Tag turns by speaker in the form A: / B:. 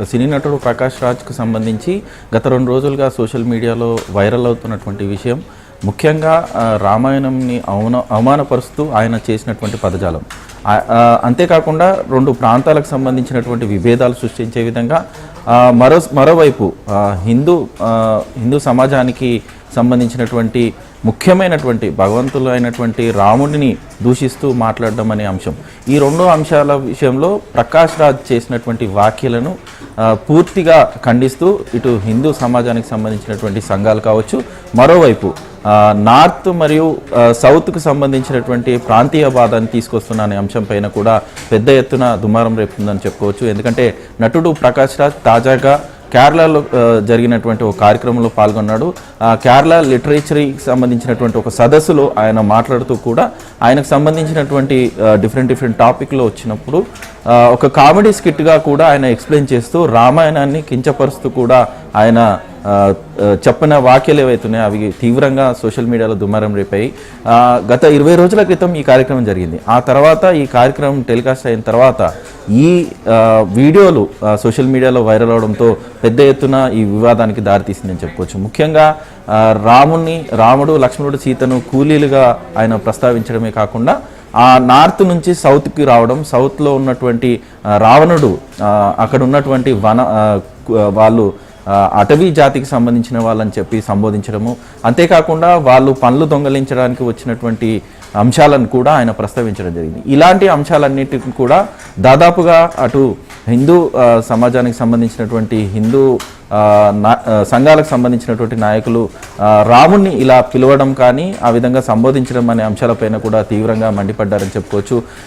A: సినీ నటుడు ప్రకాష్ రాజ్కు సంబంధించి గత 2 రోజులుగా సోషల్ మీడియాలో వైరల్ అవుతున్నటువంటి విషయం ముఖ్యంగా రామాయణంని అవమానపరుస్తూ ఆయన చేసినటువంటి పదజాలం. అంతేకాకుండా 2 ప్రాంతాలకు సంబంధించినటువంటి విభేదాలు సృష్టించే విధంగా మరోవైపు హిందూ సమాజానికి సంబంధించినటువంటి ముఖ్యమైనటువంటి భగవంతులు అయినటువంటి రాముడిని దూషిస్తూ మాట్లాడడం అనే అంశం. ఈ 2 అంశాల విషయంలో ప్రకాష్ రాజ్ చేసినటువంటి వ్యాఖ్యలను పూర్తిగా ఖండిస్తూ ఇటు హిందూ సమాజానికి సంబంధించినటువంటి సంఘాలు కావచ్చు, మరోవైపు నార్త్ మరియు సౌత్కు సంబంధించినటువంటి ప్రాంతీయవాదాన్ని తీసుకొస్తున్న అనే అంశం పైన కూడా పెద్ద ఎత్తున దుమారం రేపుతుందని చెప్పుకోవచ్చు. ఎందుకంటే నటుడు ప్రకాష్ రాజ్ తాజాగా కేరళలో జరిగినటువంటి ఒక కార్యక్రమంలో పాల్గొన్నాడు. కేరళ లిటరేచర్కి సంబంధించినటువంటి ఒక సదస్సులో ఆయన మాట్లాడుతూ కూడా ఆయనకు సంబంధించినటువంటి డిఫరెంట్ టాపిక్లో వచ్చినప్పుడు ఒక కామెడీ స్కిట్గా కూడా ఆయన ఎక్స్ప్లెయిన్ చేస్తూ రామాయణాన్ని కించపరుస్తూ కూడా ఆయన చెప్పిన వ్యాఖ్యలు ఏవైతున్నాయో అవి తీవ్రంగా సోషల్ మీడియాలో దుమారం రేపాయి. గత 20 రోజుల క్రితం ఈ కార్యక్రమం జరిగింది. ఆ తర్వాత ఈ కార్యక్రమం టెలికాస్ట్ అయిన తర్వాత ఈ వీడియోలు సోషల్ మీడియాలో వైరల్ అవడంతో పెద్ద ఎత్తున ఈ వివాదానికి దారితీసిందని చెప్పుకోవచ్చు. ముఖ్యంగా రాముడు లక్ష్మణుడు సీతను కూలీలుగా ఆయన ప్రస్తావించడమే కాకుండా ఆ నార్త్ నుంచి సౌత్కి రావడం, సౌత్లో ఉన్నటువంటి రావణుడు అక్కడ ఉన్నటువంటి వాళ్ళు అటవీ జాతికి సంబంధించిన వాళ్ళని చెప్పి సంబోధించడము, అంతేకాకుండా వాళ్ళు పండ్లు దొంగలించడానికి వచ్చినటువంటి అంశాలను కూడా ఆయన ప్రస్తావించడం జరిగింది. ఇలాంటి అంశాలన్నిటిని కూడా దాదాపుగా అటు హిందూ సమాజానికి సంబంధించినటువంటి హిందూ సంఘాలకు సంబంధించినటువంటి నాయకులు రాముణ్ణి ఇలా పిలవడం కానీ ఆ విధంగా సంబోధించడం అనే అంశాలపైన కూడా తీవ్రంగా మండిపడ్డారని చెప్పుకోవచ్చు.